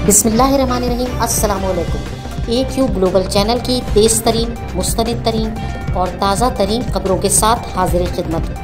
बिस्मिल्लाहिर्रहमानिर्रहीम। अस्सलाम वालेकुम। AQ ग्लोबल चैनल की तेज़ तरीन, मुस्तनिद तरीन और ताज़ा तरीन खबरों के साथ हाजिर खिदमत।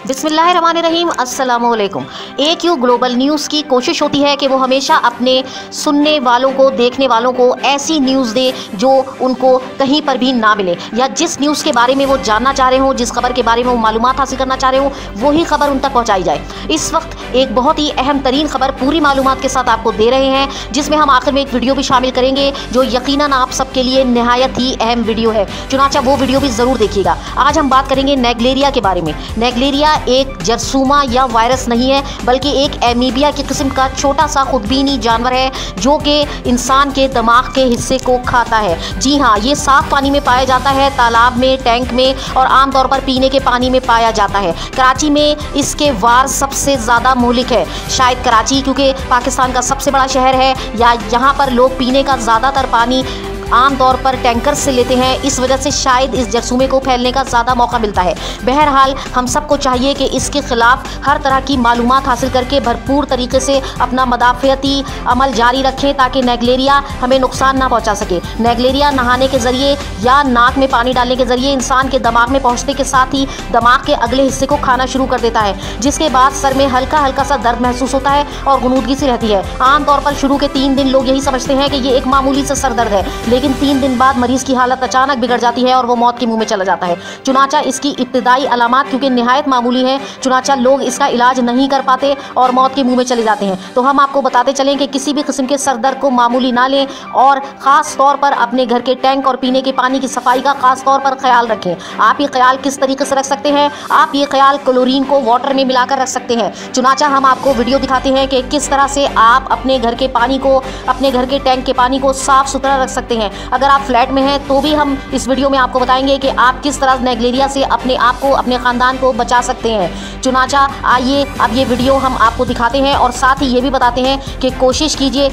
बिस्मिल्लाहिर्रहमानिर्रहीम। अस्सलाम वालेकुम। AQ ग्लोबल न्यूज़ की कोशिश होती है कि वो हमेशा अपने सुनने वालों को, देखने वालों को ऐसी न्यूज़ दे जो उनको कहीं पर भी ना मिले, या जिस न्यूज़ के बारे में वो जानना चाह रहे हों, जिस खबर के बारे में वो मालूमात हासिल करना चाह रहे हों, वही खबर उन तक पहुँचाई जाए। इस वक्त एक बहुत ही अहम तरीन खबर पूरी मालूमात के साथ आपको दे रहे हैं, जिसमें हम आखिर में एक वीडियो भी शामिल करेंगे जो यकीनन आप सबके लिए नहायत ही अहम वीडियो है, चुनाचा वो वीडियो भी ज़रूर देखिएगा। आज हम बात करेंगे नेग्लेरिया के बारे में। नेग्लेरिया एक जरसूमा या वायरस नहीं है, बल्कि एक एमीबिया की किस्म का छोटा सा खुदबीनी जानवर है जो कि इंसान के दिमाग के हिस्से को खाता है। जी हाँ, ये साफ पानी में पाया जाता है, तालाब में, टैंक में और आमतौर पर पीने के पानी में पाया जाता है। कराची में इसके वार सबसे ज़्यादा मौलिक है, शायद कराची क्योंकि पाकिस्तान का सबसे बड़ा शहर है, या यहाँ पर लोग पीने का ज़्यादातर पानी आमतौर पर टैंकर से लेते हैं, इस वजह से शायद इस जरसूमे को फैलने का ज़्यादा मौका मिलता है। बहरहाल हम सबको चाहिए कि इसके ख़िलाफ़ हर तरह की मालूमात हासिल करके भरपूर तरीके से अपना मदाफ़ियती अमल जारी रखें ताकि नेग्लेरिया हमें नुकसान ना पहुंचा सके। नेग्लेरिया नहाने के ज़रिए या नाक में पानी डालने के ज़रिए इंसान के दिमाग में पहुँचने के साथ ही दिमाग के अगले हिस्से को खाना शुरू कर देता है, जिसके बाद सर में हल्का हल्का सा दर्द महसूस होता है और गुनूदगी सी रहती है। आमतौर पर शुरू के 3 दिन लोग यही समझते हैं कि ये एक मामूली सा सर दर्द है, लेकिन 3 दिन बाद मरीज की हालत अचानक बिगड़ जाती है और वो मौत के मुंह में चला जाता है। चुनाचा इसकी इब्तिदाई अलामात क्योंकि निहायत मामूली है, चुनाचा लोग इसका इलाज नहीं कर पाते और मौत के मुंह में चले जाते हैं। तो हम आपको बताते चलें कि किसी भी किस्म के सर दर्द को मामूली ना लें और ख़ास तौर पर अपने घर के टैंक और पीने के पानी की सफाई का ख़ास तौर पर ख्याल रखें। आप ये ख्याल किस तरीके से रख सकते हैं? आप ये ख्याल क्लोरीन को वाटर में मिलाकर रख सकते हैं। चुनाचा हम आपको वीडियो दिखाते हैं कि किस तरह से आप अपने घर के पानी को, अपने घर के टैंक के पानी को साफ़ सुथरा रख सकते हैं। अगर आप फ्लैट में हैं तो भी हम इस वीडियो में आपको बताएंगे कि आप किस तरह नेग्लेरिया से अपने आप को, अपने ख़ानदान को बचा सकते हैं। चुनाचा आइए अब ये वीडियो हम आपको दिखाते हैं और साथ ही ये भी बताते हैं कि कोशिश कीजिए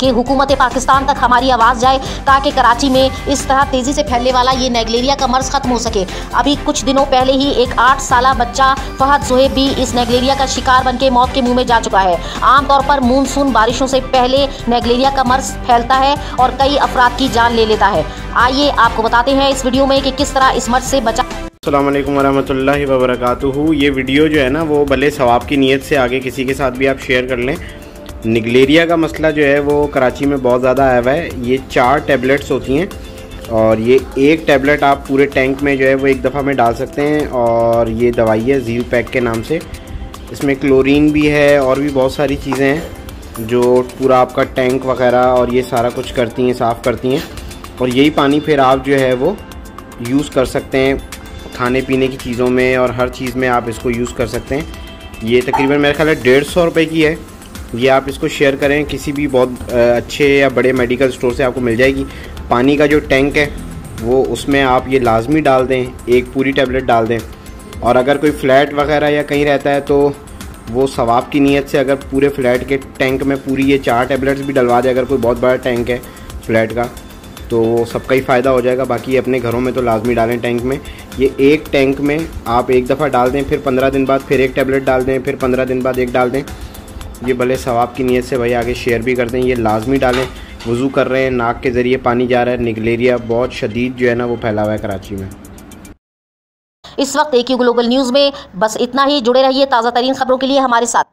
कि हुकूमत पाकिस्तान तक हमारी आवाज़ जाए ताकि कराची में इस तरह तेज़ी से फैलने वाला ये नेग्लेरिया का मर्ज़ ख़त्म हो सके। अभी कुछ दिनों पहले ही एक 8 साला बच्चा फहद ज़ोहेब भी इस नेग्लेरिया का शिकार बनके मौत के मुंह में जा चुका है। आमतौर पर मानसून बारिशों से पहले नेग्लेरिया का मर्ज़ फैलता है और कई अफराद की जान ले लेता है। आइए आपको बताते हैं इस वीडियो में कि किस तरह इस मर्ज़ से बचा। अस्सलाम वालेकुम वरहमतुल्लाहि वबरकातुहू। ये वीडियो जो है ना वो भले सवाब की नीयत से आगे किसी के साथ भी आप शेयर कर लें। निग्लेरिया का मसला जो है वो कराची में बहुत ज़्यादा आया हुआ है। ये 4 टैबलेट्स होती हैं और ये एक टैबलेट आप पूरे टैंक में जो है वो एक दफ़ा में डाल सकते हैं, और ये दवाई है ज़ील पैक के नाम से। इसमें क्लोरीन भी है और भी बहुत सारी चीज़ें हैं जो पूरा आपका टैंक वगैरह और ये सारा कुछ करती हैं, साफ़ करती हैं। और यही पानी फिर आप जो है वो यूज़ कर सकते हैं खाने पीने की चीज़ों में, और हर चीज़ में आप इसको यूज़ कर सकते हैं। ये तकरीबन मेरे ख्याल है 150 रुपये की है। ये आप इसको शेयर करें किसी भी बहुत अच्छे या बड़े मेडिकल स्टोर से आपको मिल जाएगी। पानी का जो टैंक है वो उसमें आप ये लाजमी डाल दें, एक पूरी टैबलेट डाल दें। और अगर कोई फ्लैट वगैरह या कहीं रहता है तो वो सवाब की नीयत से अगर पूरे फ्लैट के टैंक में पूरी ये 4 टैबलेट्स भी डलवा दे, अगर कोई बहुत बड़ा टैंक है फ्लैट का, तो सबका ही फ़ायदा हो जाएगा। बाकी अपने घरों में तो लाजमी डालें टैंक में। ये एक टैंक में आप एक दफ़ा डाल दें, फिर 15 दिन बाद फिर एक टैबलेट डाल दें, फिर 15 दिन बाद एक डाल दें। ये भले सवाब की नीयत से भाई आगे शेयर भी कर दें। ये लाजमी डालें। वज़ू कर रहे हैं, नाक के ज़रिए पानी जा रहा है, निग्लेरिया बहुत शदीद जो है ना वो फैला हुआ है कराची में। इस वक्त AQ ग्लोबल न्यूज़ में बस इतना ही। जुड़े रहिए ताज़ा तरीन खबरों के लिए हमारे साथ।